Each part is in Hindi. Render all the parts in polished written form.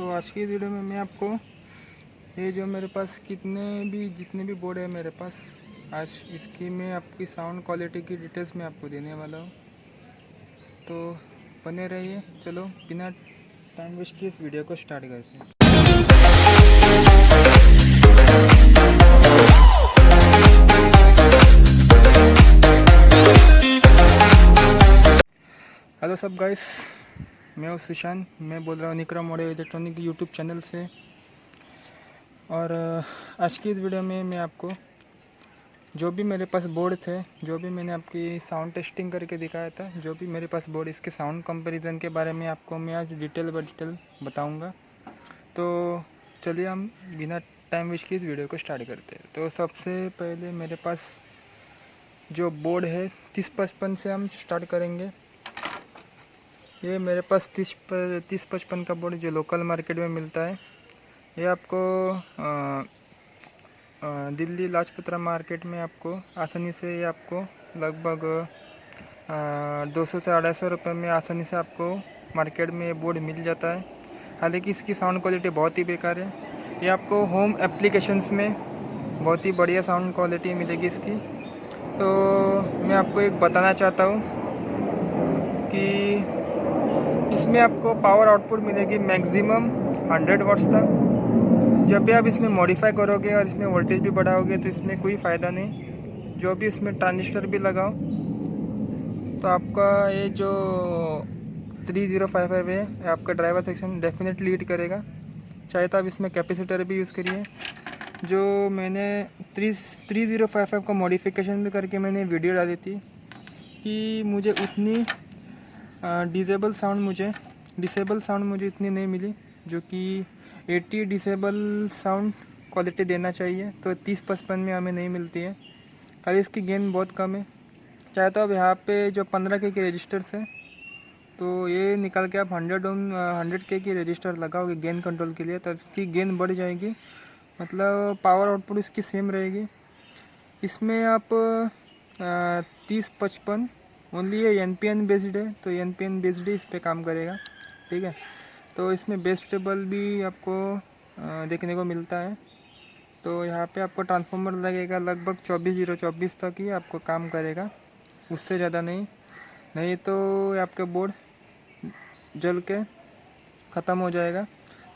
तो आज की वीडियो में मैं आपको ये जो मेरे पास जितने भी बोर्ड है मेरे पास, आज इसकी मैं आपकी साउंड क्वालिटी की डिटेल्स मैं आपको देने वाला हूँ। तो बने रहिए। चलो बिना टाइम वेस्ट किए इस वीडियो को स्टार्ट करते हैं। हेलो सब गाइस, मैं हूँ सुशांत। मैं बोल रहा हूँ निक्रम ऑडियो इलेक्ट्रॉनिक यूट्यूब चैनल से। और आज की इस वीडियो में मैं आपको जो भी मेरे पास बोर्ड थे, जो भी मैंने आपकी साउंड टेस्टिंग करके दिखाया था, जो भी मेरे पास बोर्ड, इसके साउंड कंपैरिजन के बारे में आपको मैं आज डिटेल बाय डिटेल बताऊंगा। तो चलिए हम बिना टाइम वेस्ट की इस वीडियो को स्टार्ट करते हैं। तो सबसे पहले मेरे पास जो बोर्ड है 3055 से हम स्टार्ट करेंगे। ये मेरे पास 3055 का बोर्ड जो लोकल मार्केट में मिलता है। ये आपको दिल्ली लाजपतरा मार्केट में आपको आसानी से ये आपको लगभग 200 से 250 रुपये में आसानी से आपको मार्केट में ये बोर्ड मिल जाता है। हालांकि इसकी साउंड क्वालिटी बहुत ही बेकार है। ये आपको होम एप्लीकेशंस में बहुत ही बढ़िया साउंड क्वालिटी मिलेगी इसकी। तो मैं आपको एक बताना चाहता हूँ कि इसमें आपको पावर आउटपुट मिलेगी मैक्सिमम 100 वाट्स तक। जब भी आप इसमें मॉडिफाई करोगे और इसमें वोल्टेज भी बढ़ाओगे तो इसमें कोई फ़ायदा नहीं। जो भी इसमें ट्रांजिस्टर भी लगाओ तो आपका ये जो 3055 है आपका ड्राइवर सेक्शन डेफिनेटली लीड करेगा। चाहे तो आप इसमें कैपेसिटर भी यूज़ करिए। जो मैंने 3055 का मॉडिफिकेशन भी करके मैंने वीडियो डाली थी कि मुझे उतनी डिसेबल साउंड मुझे इतनी नहीं मिली जो कि 80 डिसेबल साउंड क्वालिटी देना चाहिए। तो 3055 में हमें नहीं मिलती है। खाली इसकी गेन बहुत कम है। चाहे तो अब यहाँ पे जो 15K के रजिस्टर्स है तो ये निकाल के आप 100K की रजिस्टर लगाओगे गेन कंट्रोल के लिए, तो इसकी गेन बढ़ जाएगी। मतलब पावर आउटपुट इसकी सेम रहेगी। इसमें आप 3055 ओनली ये NPN बेस्ड है, तो NPN बेस्ड ही इस पर काम करेगा। ठीक है। तो इसमें बेस टेबल भी आपको देखने को मिलता है। तो यहाँ पे आपको ट्रांसफार्मर लगेगा लगभग 24024 तक ही आपको काम करेगा, उससे ज़्यादा नहीं तो आपका बोर्ड जल के ख़त्म हो जाएगा।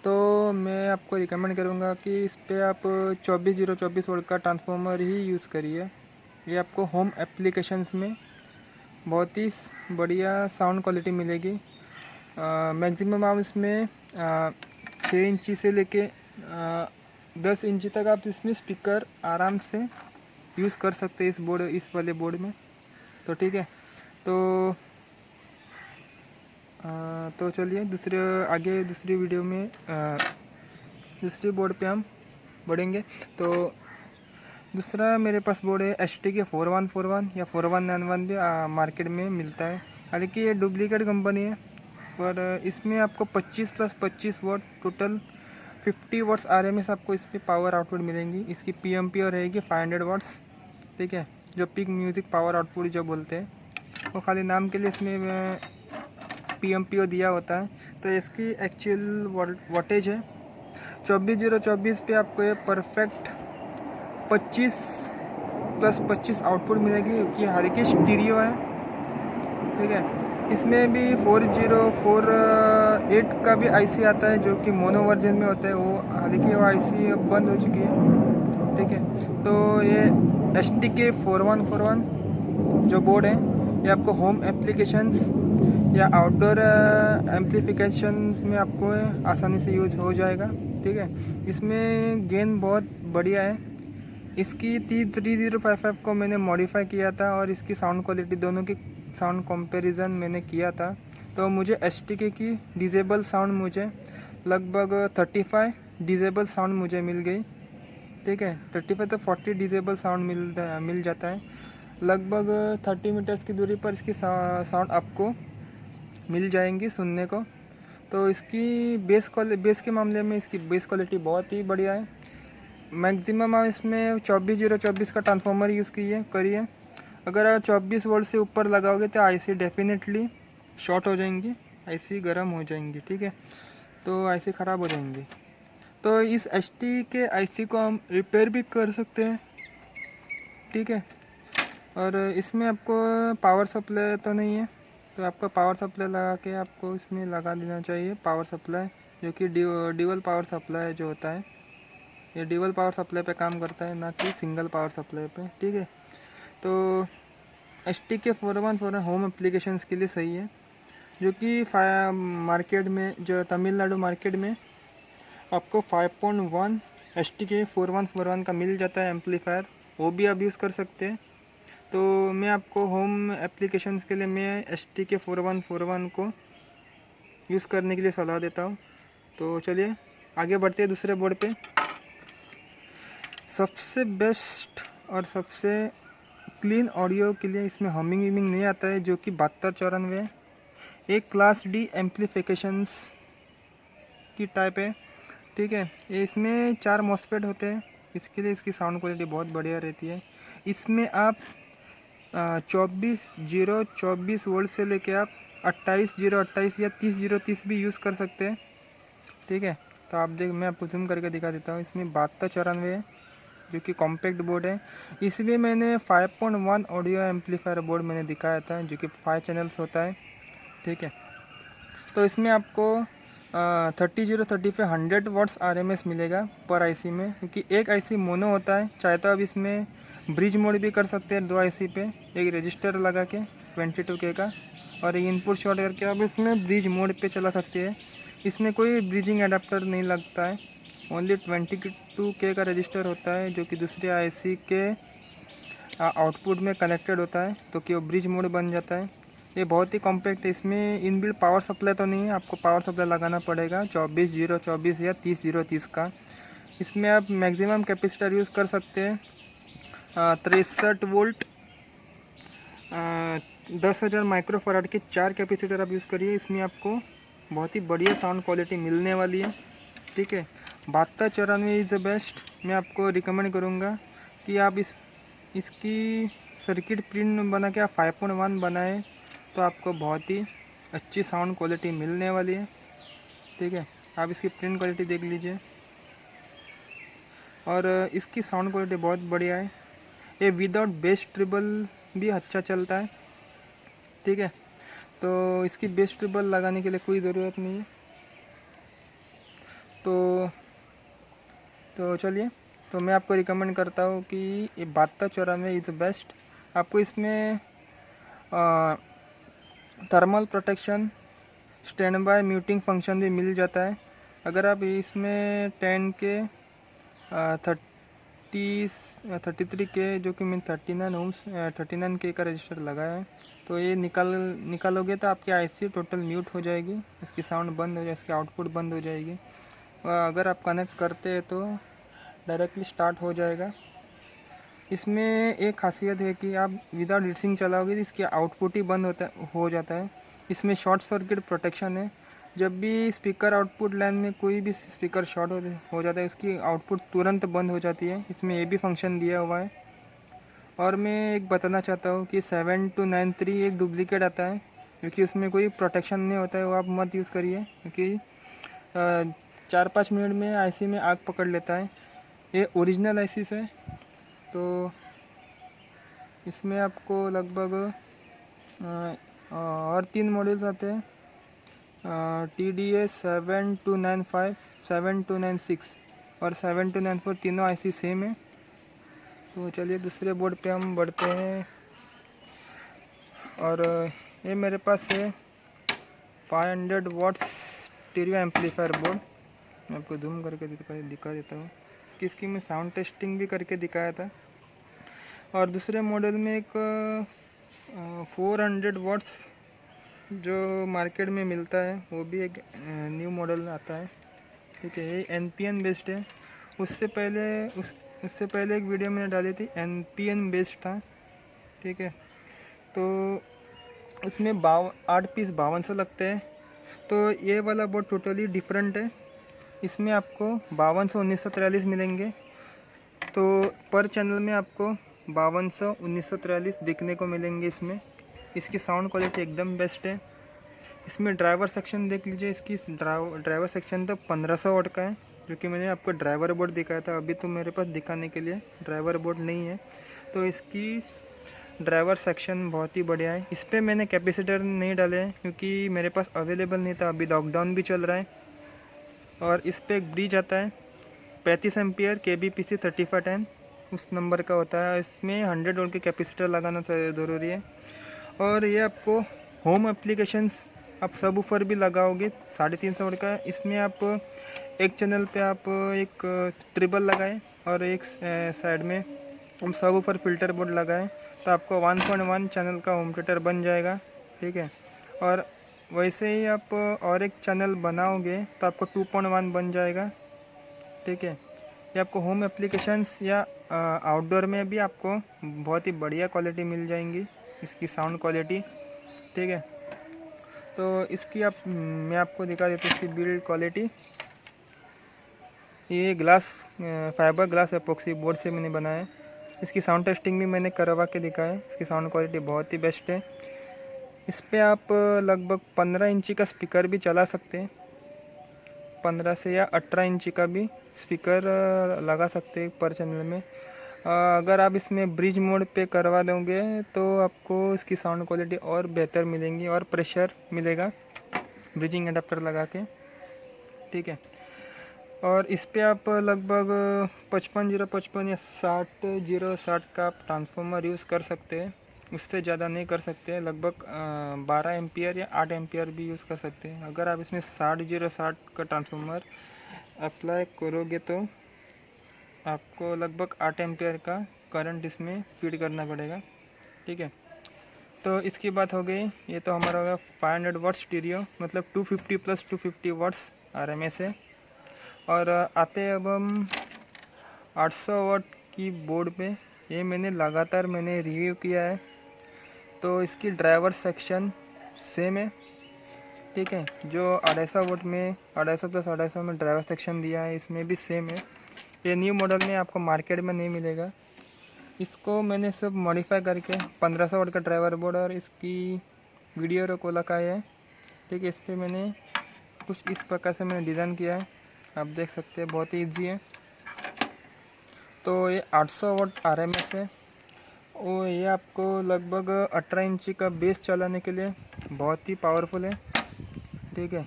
तो मैं आपको रिकमेंड करूँगा कि इस पर आप 24024 वोल्ट का ट्रांसफार्मर ही यूज़ करिए। ये आपको होम एप्लीकेशंस में बहुत ही बढ़िया साउंड क्वालिटी मिलेगी। मैक्सिमम आप इसमें 6 इंची से लेके 10 इंची तक आप इसमें स्पीकर आराम से यूज़ कर सकते हैं इस वाले बोर्ड में। तो ठीक है। तो चलिए दूसरी वीडियो में दूसरी बोर्ड पे हम बढ़ेंगे। तो दूसरा मेरे पास बोर्ड है STK 4141 या 4191 भी मार्केट में मिलता है। हालांकि ये डुप्लीकेट कंपनी है, पर इसमें आपको 25 + 25 वाट टोटल 50 वाट्स RMS आपको इस पर पावर आउटपुट मिलेंगी। इसकी PMPO रहेगी 500 वाट्स। ठीक है। जो पिक म्यूज़िक पावर आउटपुट जो बोलते हैं, वो खाली नाम के लिए इसमें PMPO दिया होता है। तो इसकी एक्चुअल वाटेज है 24024 पे आपको ये परफेक्ट 25 + 25 आउटपुट मिलेगी, क्योंकि हालांकि स्टीरियो है। ठीक है। इसमें भी 4048 का भी IC आता है जो कि मोनो वर्जन में होता है। वो हालांकि वो IC अब बंद हो चुकी है। ठीक है। तो ये STK 4141 जो बोर्ड है ये आपको होम एप्लीकेशंस या आउटडोर एम्प्लीफिकेशंस में आपको आसानी से यूज हो जाएगा। ठीक है। इसमें गेन बहुत बढ़िया है। इसकी 3055 को मैंने मॉडिफाई किया था और इसकी साउंड क्वालिटी दोनों की साउंड कंपैरिजन मैंने किया था। तो मुझे STK की डिसेबल साउंड मुझे लगभग 35 डिसेबल साउंड मुझे मिल गई। ठीक है। 35 तो 40 डिसेबल साउंड मिल जाता है। लगभग 30 मीटर्स की दूरी पर इसकी साउंड आपको मिल जाएंगी सुनने को। तो इसकी बेस के मामले में इसकी बेस क्वालिटी बहुत ही बढ़िया है। मैक्सिमम आप इसमें 24024 का ट्रांसफार्मर यूज़ करिए। अगर आप 24 वोल्ट से ऊपर लगाओगे तो IC डेफिनेटली शॉर्ट हो जाएंगी, IC गर्म हो जाएंगी। ठीक है। तो आईसी ख़राब हो जाएंगी। तो इस एचटी के आईसी को हम रिपेयर भी कर सकते हैं, ठीक है। और इसमें आपको पावर सप्लाई तो नहीं है, तो आपको पावर सप्लाई लगा के आपको इसमें लगा देना चाहिए पावर सप्लाई, जो कि ड्यूअल पावर सप्लाई जो होता है, ये ड्यूअल पावर सप्लाई पे काम करता है, ना कि सिंगल पावर सप्लाई पे, ठीक है। तो STK 4141 होम एप्लीकेशंस के लिए सही है, जो कि मार्केट में, जो तमिलनाडु मार्केट में आपको 5.1 STK 4141 का मिल जाता है एम्पलीफायर, वो भी आप यूज़ कर सकते हैं। तो मैं आपको होम एप्लीकेशंस के लिए मैं STK 4141 को यूज़ करने के लिए सलाह देता हूँ। तो चलिए आगे बढ़ते हैं दूसरे बोर्ड पे। सबसे बेस्ट और सबसे क्लीन ऑडियो के लिए इसमें हमिंग विमिंग नहीं आता है, जो कि 7294 है। एक क्लास D एम्पलीफिकेशंस की टाइप है, ठीक है। ये इसमें 4 मॉसफेट होते हैं, इसके लिए इसकी साउंड क्वालिटी बहुत बढ़िया रहती है। इसमें आप 24 वोल्ट से लेके आप 28 या 30 भी यूज़ कर सकते हैं, ठीक है। तो आप देख, मैं आपको जूम करके दिखा देता हूँ। इसमें 7294 है, जो कि कॉम्पैक्ट बोर्ड है। इसमें मैंने 5.1 ऑडियो एम्पलीफायर बोर्ड मैंने दिखाया था, जो कि 5 चैनल्स होता है, ठीक है। तो इसमें आपको 3030 पे 100 वाट्स RMS मिलेगा पर आईसी में, क्योंकि एक आईसी मोनो होता है। चाहे तो आप इसमें ब्रिज मोड भी कर सकते हैं 2 आईसी पे, एक रजिस्टर लगा के 22K का, और इनपुट शॉर्ट करके आप इसमें ब्रिज मोड पे चला सकते हैं। इसमें कोई ब्रिजिंग एडाप्टर नहीं लगता है, ओनली 22K का रजिस्टर होता है, जो कि दूसरे आईसी के आउटपुट में कनेक्टेड होता है, तो कि वो ब्रिज मोड बन जाता है। ये बहुत ही कॉम्पैक्ट है। इसमें इनबिल्ट पावर सप्लाई तो नहीं है, आपको पावर सप्लाई लगाना पड़ेगा 24 या 30 का। इसमें आप मैक्सिमम कैपेसिटर यूज़ कर सकते हैं 63 वोल्ट 10,000 माइक्रोफराड के 4 कैपेसिटर आप यूज़ करिए। इसमें आपको बहुत ही बढ़िया साउंड क्वालिटी मिलने वाली है, ठीक है। 7294 इज़ द बेस्ट। मैं आपको रिकमेंड करूँगा कि आप इसकी सर्किट प्रिंट बना के आप 5.1 बनाएं, तो आपको बहुत ही अच्छी साउंड क्वालिटी मिलने वाली है, ठीक है। आप इसकी प्रिंट क्वालिटी देख लीजिए, और इसकी साउंड क्वालिटी बहुत बढ़िया है। ये विदाउट बेस ट्रिबल भी अच्छा चलता है, ठीक है। तो इसकी बेस ट्रिबल लगाने के लिए कोई ज़रूरत नहीं है। तो चलिए, तो मैं आपको रिकमेंड करता हूँ कि ये 7294 इज़ बेस्ट। आपको इसमें thermal protection, stand by muting function भी मिल जाता है। अगर आप इसमें 10K 33K, जो कि मैं 39K का रजिस्टर लगाया है, तो ये निकालोगे तो आपकी आईसी टोटल म्यूट हो जाएगी, इसकी साउंड बंद हो जाएगी, इसकी आउटपुट बंद हो जाएगी। और अगर आप कनेक्ट करते हैं तो डायरेक्टली स्टार्ट हो जाएगा। इसमें एक खासियत है कि आप विदाउट हीटसिंक चलाओगे तो इसकी आउटपुट ही बंद हो जाता है। इसमें शॉर्ट सर्किट प्रोटेक्शन है, जब भी स्पीकर आउटपुट लाइन में कोई भी स्पीकर शॉर्ट हो जाता है, इसकी आउटपुट तुरंत बंद हो जाती है। इसमें ये भी फंक्शन दिया हुआ है। और मैं एक बताना चाहता हूँ कि 7293 एक डुप्लीकेट आता है, क्योंकि उसमें कोई प्रोटेक्शन नहीं होता है, वो आप मत यूज़ करिए, क्योंकि 4-5 मिनट में आईसी में आग पकड़ लेता है। ये ओरिजिनल आईसी है, तो इसमें आपको लगभग और 3 मॉडल्स आते हैं, TDS 7295, 7296 और 7294, तीनों आईसी सेम है। तो चलिए दूसरे बोर्ड पे हम बढ़ते हैं, और ये मेरे पास है 500 वाट्स स्टीरियो एम्पलीफायर बोर्ड। मैं आपको जूम करके दिखा देता हूँ कि इसकी मैं साउंड टेस्टिंग भी करके दिखाया था। और दूसरे मॉडल में एक 400 वाट्स जो मार्केट में मिलता है, वो भी एक न्यू मॉडल आता है, ठीक है। ये NPN बेस्ड है। उससे पहले एक वीडियो मैंने डाली थी, NPN बेस्ड था, ठीक है। तो उसमें 8 पीस 5200 लगते हैं। तो ये वाला बोर्ड टोटली डिफरेंट है। इसमें आपको 5200 1943 मिलेंगे। तो पर चैनल में आपको 5200 1943 दिखने को मिलेंगे इसमें। इसकी साउंड क्वालिटी एकदम बेस्ट है। इसमें ड्राइवर सेक्शन देख लीजिए, इसकी ड्राइवर सेक्शन तो 1500 वाट का है, जो कि मैंने आपको ड्राइवर बोर्ड दिखाया था। अभी तो मेरे पास दिखाने के लिए ड्राइवर बोर्ड नहीं है, तो इसकी ड्राइवर सेक्शन बहुत ही बढ़िया है। इस पर मैंने कैपेसिटर नहीं डाले हैं क्योंकि मेरे पास अवेलेबल नहीं था, अभी लॉकडाउन भी चल रहा है। और इस पर एक ब्रिज आता है 35 एम्पियर KBPC 3510, उस नंबर का होता है। इसमें 100 वोल्ट के कैपेसिटर लगाना ज़रूरी है। और ये आपको होम एप्लीकेशंस आप सब ऊपर भी लगाओगे 350 वोल्ट का। इसमें आप एक चैनल पे आप एक ट्रिबल लगाएं और एक साइड में हम सब ऊपर फिल्टर बोर्ड लगाएं, तो आपको 1.1 चैनल का होम थिएटर बन जाएगा, ठीक है। और वैसे ही आप और एक चैनल बनाओगे तो आपको 2.1 बन जाएगा, ठीक है। ये आपको होम एप्लीकेशंस या आउटडोर में भी आपको बहुत ही बढ़िया क्वालिटी मिल जाएंगी, इसकी साउंड क्वालिटी, ठीक है। तो इसकी मैं आपको दिखा देता हूँ इसकी बिल्ड क्वालिटी। ये फाइबर ग्लास एपॉक्सी बोर्ड से मैंने बनाया है। इसकी साउंड टेस्टिंग भी मैंने करवा के दिखाया है। इसकी साउंड क्वालिटी बहुत ही बेस्ट है। इस पर आप लगभग 15 इंची का स्पीकर भी चला सकते हैं, 15 से या 18 इंची का भी स्पीकर लगा सकते हैं पर चैनल में। अगर आप इसमें ब्रिज मोड पे करवा दोगे तो आपको इसकी साउंड क्वालिटी और बेहतर मिलेंगी और प्रेशर मिलेगा ब्रिजिंग एडाप्टर लगा के, ठीक है। और इस पे आप लगभग 55 या 60 का आप ट्रांसफार्मर यूज़ कर सकते हैं, उससे ज़्यादा नहीं कर सकते। लगभग 12 एम्पियर या 8 एम्पियर भी यूज़ कर सकते हैं। अगर आप इसमें 60 का ट्रांसफार्मर अप्लाई करोगे तो आपको लगभग 8 एम्पियर का करंट इसमें फीड करना पड़ेगा, ठीक है। तो इसकी बात हो गई। ये तो हमारा होगा 500 वाट स्टीरियो, मतलब 250 प्लस 250 वाट्स RMS है। और आते हैं अब हम 800 वाट की बोर्ड पे। ये मैंने रिव्यू किया है, तो इसकी ड्राइवर सेक्शन सेम है, ठीक है। जो 250 वाट में 250 प्लस 250 में ड्राइवर सेक्शन दिया है, इसमें भी सेम है। ये न्यू मॉडल में आपको मार्केट में नहीं मिलेगा। इसको मैंने सब मॉडिफाई करके 1500 वाट का ड्राइवर बोर्ड और इसकी वीडियो को लगाया है, ठीक है। इस पर मैंने कुछ इस प्रकार से मैंने डिज़ाइन किया है, आप देख सकते हैं, बहुत ही ईजी है। तो ये 800 वाट RMS है और ये आपको लगभग 18 इंची का बेस चलाने के लिए बहुत ही पावरफुल है, ठीक है।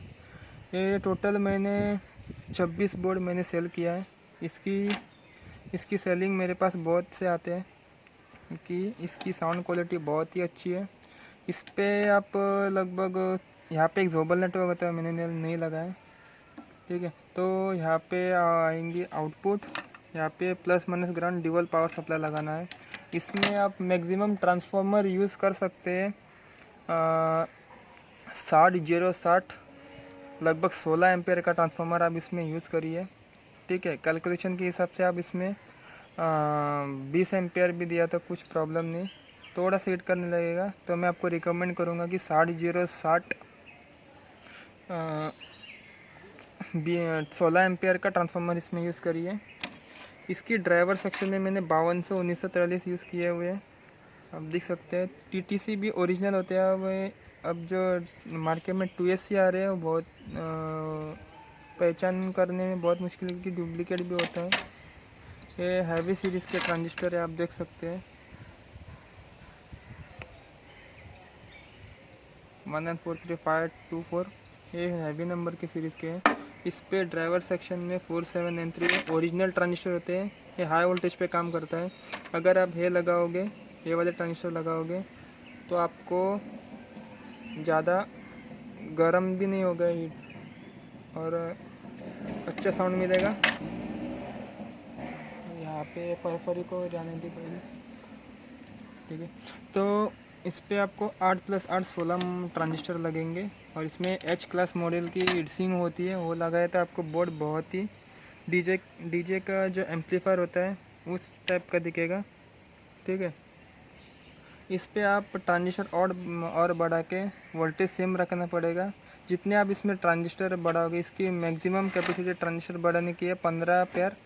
ये टोटल मैंने 26 बोर्ड मैंने सेल किया है। इसकी सेलिंग मेरे पास बहुत से आते हैं क्योंकि इसकी साउंड क्वालिटी बहुत ही अच्छी है। इस पर आप लगभग यहाँ पे एक जोबल नेटवर्क होता है, मैंने नहीं लगाया, ठीक है। तो यहाँ पे आएंगे आउटपुट, यहाँ पे plus minus ground dual power supply लगाना है। इसमें आप मैक्सिमम ट्रांसफार्मर यूज़ कर सकते हैं 60 लगभग 16 एम्पेयर का ट्रांसफार्मर आप इसमें यूज़ करिए, ठीक है। कैलकुलेशन के हिसाब से आप इसमें 20 एम्पेयर भी दिया तो कुछ प्रॉब्लम नहीं, थोड़ा सा हीट करने लगेगा। तो मैं आपको रिकमेंड करूँगा कि 60 16 एम्पेयर का ट्रांसफार्मर इसमें यूज़ करिए। इसकी ड्राइवर सेक्शन में मैंने 5200 1943 यूज़ किए हुए हैं, आप देख सकते हैं। TTC भी ओरिजिनल होते हैं। अब जो मार्केट में 2SC आ रहे हैं वो बहुत पहचान करने में बहुत मुश्किल है कि डुप्लीकेट भी होता है। ये हैवी सीरीज़ के ट्रांजिस्टर है, आप देख सकते हैं 194354, ये हैवी नंबर के सीरीज़ के हैं। इस पे ड्राइवर सेक्शन में 47N3 ओरिजिनल ट्रांजिस्टर होते हैं। ये हाई वोल्टेज पे काम करता है। अगर आप ये वाले ट्रांजिस्टर लगाओगे तो आपको ज़्यादा गर्म भी नहीं होगा हीट और अच्छा साउंड मिलेगा। यहाँ पे फरफरी को जाने दी पहले, ठीक है। तो इस पे आपको 8 + 8 16 ट्रांजिस्टर लगेंगे और इसमें H क्लास मॉडल की हीटसिंक होती है, वो लगाए तो आपको बोर्ड बहुत ही डीजे का जो एम्पलीफायर होता है उस टाइप का दिखेगा, ठीक है। इस पे आप ट्रांजिस्टर और बढ़ा के वोल्टेज सेम रखना पड़ेगा। जितने आप इसमें ट्रांजिस्टर बढ़ाओगे, इसकी मैक्सिमम कैपेसिटी ट्रांजिस्टर बढ़ाने की है 15 पेयर,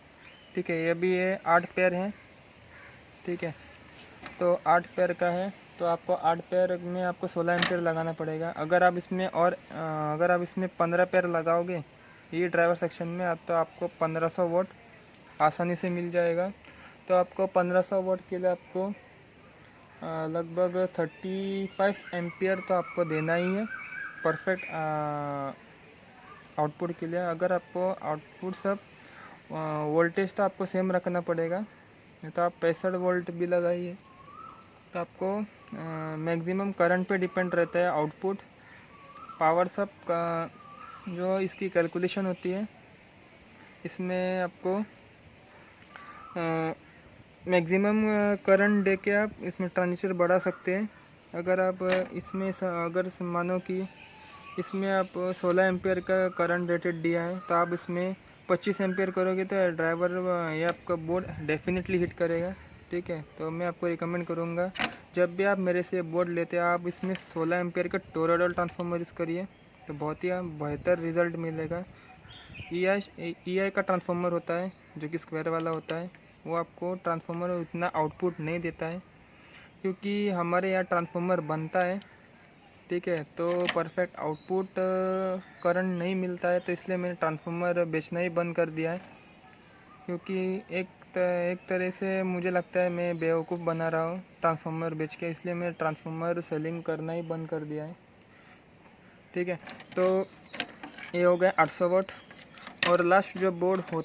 ठीक है। ये भी ये 8 पेयर हैं, ठीक है। तो 8 पेयर का है तो आपको 8 पेयर में आपको 16 एम्पियर लगाना पड़ेगा। अगर आप इसमें 15 पेयर लगाओगे ये ड्राइवर सेक्शन में तो आपको 1500 वोट आसानी से मिल जाएगा। तो आपको 1500 वोट के लिए आपको लगभग 35 एम्पियर तो आपको देना ही है परफेक्ट आउटपुट के लिए। अगर आपको आउटपुट सब वोल्टेज तो आपको सेम रखना पड़ेगा, नहीं तो आप 65 वोल्ट भी लगाइए तो आपको मैक्सिमम करंट पे डिपेंड रहता है आउटपुट। पावर सब का जो इसकी कैलकुलेशन होती है इसमें आपको मैक्सिमम करंट दे के आप इसमें ट्रांजिस्टर बढ़ा सकते हैं। अगर आप इसमें अगर मानो कि इसमें आप 16 एम्पियर का करंट रेटेड दिया है तो आप इसमें 25 एम्पियर करोगे तो ड्राइवर ये आपका बोर्ड डेफिनेटली हिट करेगा। ठीक है, तो मैं आपको रिकमेंड करूँगा जब भी आप मेरे से बोर्ड लेते हैं आप इसमें 16 एम्पियर का टोरॉइडल ट्रांसफार्मर यूज़ करिए तो बहुत ही बेहतर रिज़ल्ट मिलेगा। EI का ट्रांसफार्मर होता है जो कि स्क्वायर वाला होता है, वो आपको ट्रांसफार्मर उतना आउटपुट नहीं देता है क्योंकि हमारे यहाँ ट्रांसफार्मर बनता है। ठीक है, तो परफेक्ट आउटपुट करंट नहीं मिलता है तो इसलिए मैंने ट्रांसफार्मर बेचना ही बंद कर दिया है क्योंकि एक तरह से मुझे लगता है मैं बेवकूफ़ बना रहा हूँ ट्रांसफार्मर बेच के, इसलिए मैंने ट्रांसफार्मर सेलिंग करना ही बंद कर दिया है। ठीक है, तो ये हो गया 800 वाट। और लास्ट जो बोर्ड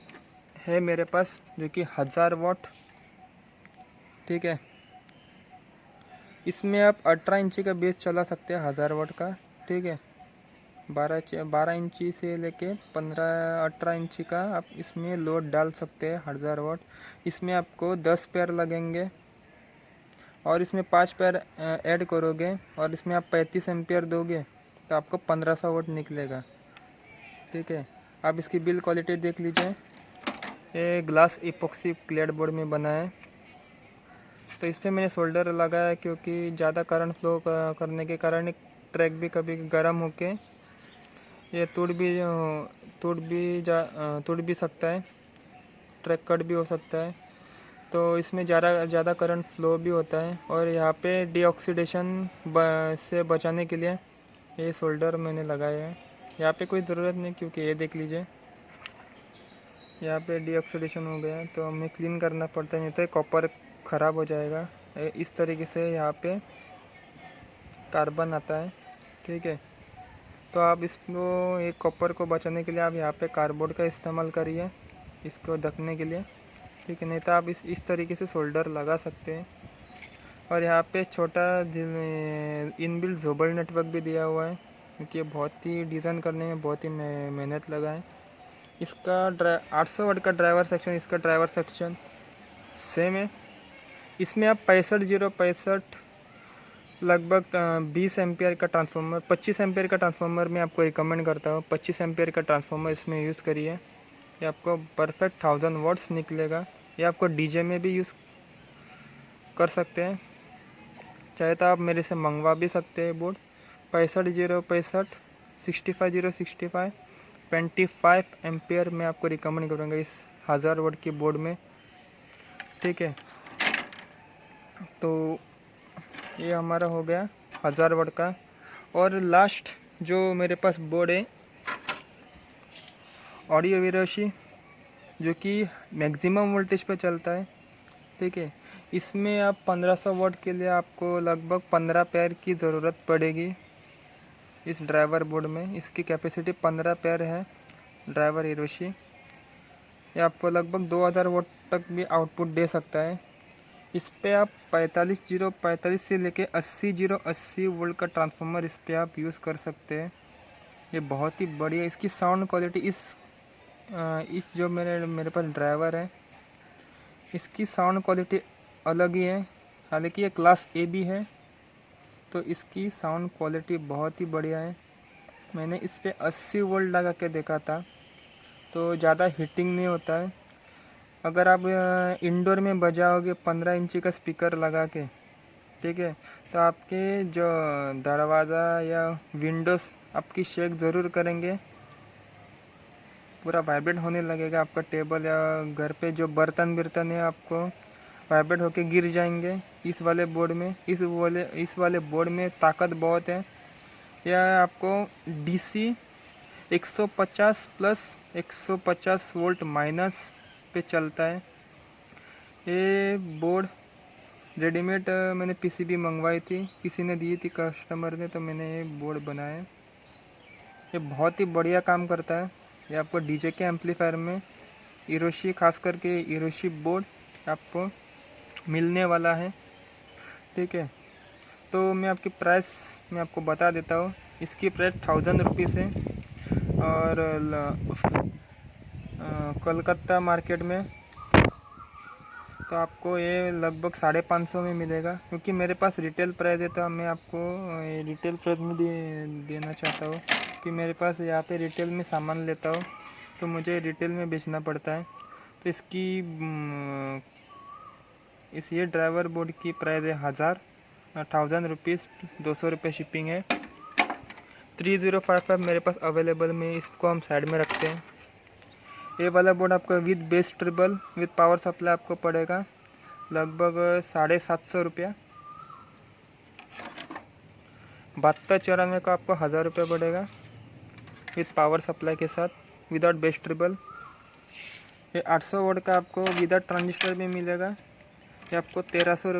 है मेरे पास जो कि 1000 वाट। ठीक है, इसमें आप 18 इंची का बेस चला सकते हैं 1000 वाट का। ठीक है, 12 इंची से लेके 18 इंची का आप इसमें लोड डाल सकते हैं 1000 वाट। इसमें आपको 10 पेयर लगेंगे और इसमें 5 पेयर ऐड करोगे और इसमें आप 35 एम्पियर दोगे तो आपको 1500 वाट निकलेगा। ठीक है, आप इसकी बिल्ड क्वालिटी देख लीजिए। ये ग्लास इपॉक्सी क्लेड बोर्ड में बना है। तो इस पर मैंने सोल्डर लगाया क्योंकि ज़्यादा करंट फ्लो करने के कारण ट्रैक भी कभी गर्म होके ये टूट भी सकता है, ट्रैक कट भी हो सकता है। तो इसमें ज़्यादा करंट फ्लो भी होता है और यहाँ पे डीऑक्सीडेशन से बचाने के लिए ये सोल्डर मैंने लगाया है। यहाँ पे कोई ज़रूरत नहीं क्योंकि ये देख लीजिए यहाँ पे डीऑक्सीडेशन हो गया तो हमें क्लीन करना पड़ता है, नहीं तो कॉपर ख़राब हो जाएगा। इस तरीके से यहाँ पे कार्बन आता है। ठीक है, तो आप इसको एक कॉपर को बचाने के लिए आप यहाँ पे कार्डबोर्ड का इस्तेमाल करिए इसको ढकने के लिए। ठीक है, नहीं तो आप इस तरीके से सोल्डर लगा सकते हैं। और यहाँ पे छोटा इनबिल्ट जोबल नेटवर्क भी दिया हुआ है क्योंकि ये बहुत ही डिज़ाइन करने में बहुत ही मेहनत लगा है। इसका 800 वाट का ड्राइवर सेक्शन, इसका ड्राइवर सेक्शन सेम है। इसमें आप 65 लगभग 20 एम्पियर का ट्रांसफार्मर 25 एम्पियर का ट्रांसफार्मर मैं आपको रिकमेंड करता हूँ। 25 एम्पियर का ट्रांसफार्मर इसमें यूज़ करिए, ये आपको परफेक्ट 1000 वाट्स निकलेगा। ये आपको डीजे में भी यूज़ कर सकते हैं, चाहे तो आप मेरे से मंगवा भी सकते हैं बोर्ड। 65 65065 25 एम्पियर मैं आपको रिकमेंड करूँगा इस 1000 वाट की बोर्ड में। ठीक है, तो ये हमारा हो गया 1000 वाट का। और लास्ट जो मेरे पास बोर्ड है ऑडियो हिरोशी जो कि मैक्सिमम वोल्टेज पे चलता है। ठीक है, इसमें आप 1500 वाट के लिए आपको लगभग 15 पेयर की ज़रूरत पड़ेगी इस ड्राइवर बोर्ड में। इसकी कैपेसिटी 15 पेयर है ड्राइवर हिरोशी। ये आपको लगभग 2000 वाट तक भी आउटपुट दे सकता है। इस पे आप 45 से लेके 80 वोल्ट का ट्रांसफार्मर इस पे आप यूज़ कर सकते हैं। ये बहुत ही बढ़िया इसकी साउंड क्वालिटी इस जो मेरे पास ड्राइवर है इसकी साउंड क्वालिटी अलग ही है। हालांकि ये क्लास A भी है तो इसकी साउंड क्वालिटी बहुत ही बढ़िया है। मैंने इस पे 80 वोल्ट लगा के देखा था तो ज़्यादा हीटिंग नहीं होता है। अगर आप इंडोर में बजाओगे 15 इंची का स्पीकर लगा के, ठीक है, तो आपके जो दरवाज़ा या विंडोज़ आपकी शेक ज़रूर करेंगे, पूरा वाइब्रेट होने लगेगा। आपका टेबल या घर पे जो बर्तन है आपको वाइब्रेट होके गिर जाएंगे। इस वाले बोर्ड में इस वाले बोर्ड में ताकत बहुत है। यह आपको DC 150 प्लस 150 वोल्ट माइनस पे चलता है। ये बोर्ड रेडीमेड मैंने PCB मंगवाई थी, किसी ने दी थी कस्टमर ने, तो मैंने ये बोर्ड बनाया। ये बहुत ही बढ़िया काम करता है। ये आपको DJ के एम्पलीफायर में इरोशी, खास करके इरोशी बोर्ड आपको मिलने वाला है। ठीक है, तो मैं आपकी प्राइस मैं आपको बता देता हूँ। इसकी प्राइस 1000 रुपीज़ है और कोलकाता मार्केट में तो आपको ये लगभग 550 में मिलेगा। क्योंकि मेरे पास रिटेल प्राइस है तो मैं आपको ये रिटेल प्राइस में देना चाहता हूँ कि मेरे पास यहाँ पे रिटेल में सामान लेता हूँ तो मुझे रिटेल में बेचना पड़ता है। तो इस ये ड्राइवर बोर्ड की प्राइस है 1000 रुपीज़, 200 रुपये शिपिंग है। 3055 मेरे पास अवेलेबल में, इसको हम साइड में रखते हैं। ये वाला बोर्ड आपको विद बेस ट्रिबल विद पावर सप्लाई आपको पड़ेगा लगभग 750 रुपया। 7294 का आपको 1000 रुपये पड़ेगा विद पावर सप्लाई के साथ विदाउट बेस ट्रिबल। ये 800 वोल्ट का आपको विदाउट ट्रांजिस्टर में मिलेगा। ये आपको 1300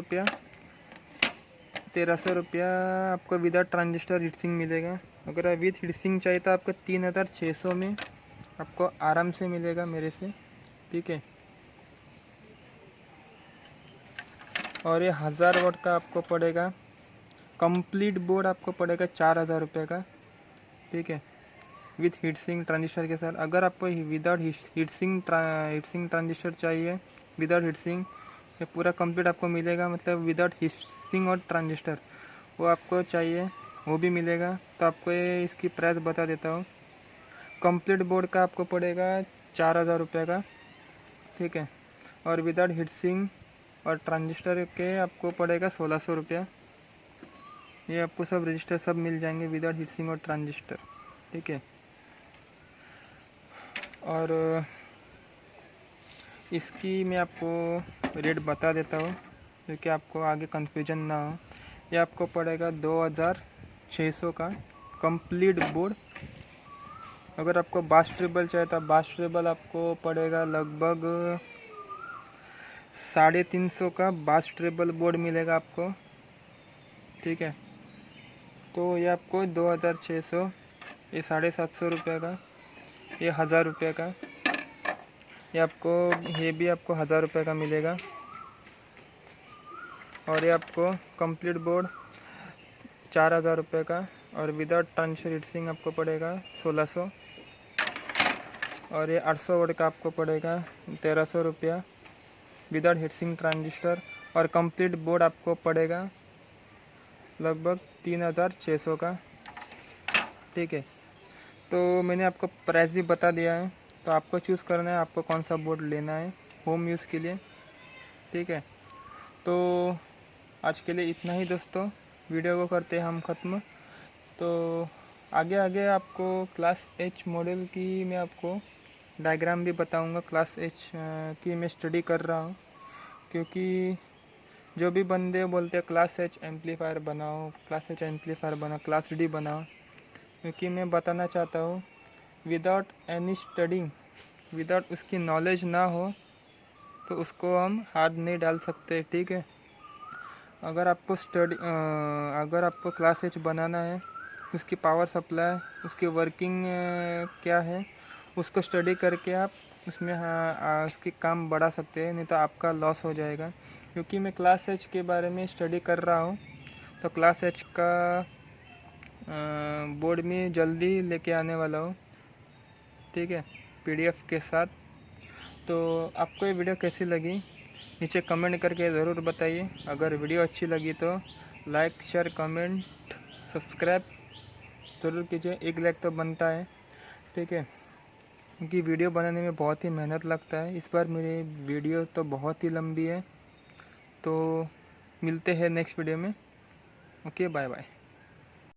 रुपया आपको विदाउट ट्रांजिस्टर हीटसिंक मिलेगा। अगर विद हीटसिंक चाहिए तो आपको 3600 में आपको आराम से मिलेगा मेरे से। ठीक है, और ये 1000 वाट का आपको पड़ेगा कंप्लीट बोर्ड, आपको पड़ेगा 4000 रुपये का। ठीक है, विथ हीटसिंक ट्रांजिस्टर के साथ। अगर आपको विदाउट हीटसिंक ट्रांजिस्टर चाहिए, विदाउट हीटसिंक ये पूरा कंप्लीट आपको मिलेगा, मतलब विदाउट हीटसिंक और ट्रांजिस्टर वो आपको चाहिए वो भी मिलेगा। तो आपको ये इसकी प्राइस बता देता हूँ। कंप्लीट बोर्ड का आपको पड़ेगा 4000 रुपये का। ठीक है, और विदाउट हीटसिंक और ट्रांजिस्टर के आपको पड़ेगा 1600 रुपया। ये आपको सब रजिस्टर सब मिल जाएंगे विदाउट हीटसिंक और ट्रांजिस्टर। ठीक है, और इसकी मैं आपको रेट बता देता हूँ क्योंकि आपको आगे कन्फ्यूजन ना हो। ये आपको पड़ेगा 2600 का कंप्लीट बोर्ड। अगर आपको बास ट्रिबल चाहिए तो बास ट्रिबल आपको पड़ेगा लगभग 350 का बास ट्रिबल बोर्ड मिलेगा आपको। ठीक है, तो ये आपको 2600, ये 750 रुपये का, ये 1000 रुपये का, ये भी आपको 1000 रुपये का मिलेगा। और ये आपको कंप्लीट बोर्ड 4000 रुपये का और विदाउट ट्रांजिस्टर हीटसिंक आपको पड़ेगा 1600। और ये 800 वाट का आपको पड़ेगा 1300 रुपया विदाउट हीटसिंक ट्रांजिस्टर। और कंप्लीट बोर्ड आपको पड़ेगा लगभग 3600 का। ठीक है, तो मैंने आपको प्राइस भी बता दिया है, तो आपको चूज़ करना है आपको कौन सा बोर्ड लेना है होम यूज़ के लिए। ठीक है, तो आज के लिए इतना ही दोस्तों, वीडियो को करते हैं हम ख़त्म। तो आगे आपको क्लास H मॉडल की मैं आपको डायग्राम भी बताऊंगा। क्लास H की मैं स्टडी कर रहा हूँ क्योंकि जो भी बंदे बोलते हैं क्लास H एम्पलीफायर बनाओ, क्लास H एम्पलीफायर बनाओ, क्लास D बनाओ, क्योंकि मैं बताना चाहता हूँ विदाउट एनी स्टडिंग, विदाउट उसकी नॉलेज ना हो तो उसको हम हाथ नहीं डाल सकते। ठीक है, अगर आपको क्लास H बनाना है, उसकी पावर सप्लाई, उसकी वर्किंग क्या है, उसको स्टडी करके आप उसमें उसकी काम बढ़ा सकते हैं, नहीं तो आपका लॉस हो जाएगा। क्योंकि मैं क्लास H के बारे में स्टडी कर रहा हूँ, तो क्लास H का बोर्ड में जल्दी लेके आने वाला हूँ। ठीक है, PDF के साथ। तो आपको ये वीडियो कैसी लगी नीचे कमेंट करके ज़रूर बताइए। अगर वीडियो अच्छी लगी तो लाइक, शेयर, कमेंट, सब्सक्राइब ज़रूर कीजिए। 1 लाइक तो बनता है। ठीक है, क्योंकि वीडियो बनाने में बहुत ही मेहनत लगता है। इस बार मेरी वीडियो तो बहुत ही लंबी है। तो मिलते हैं नेक्स्ट वीडियो में। Okay, bye bye.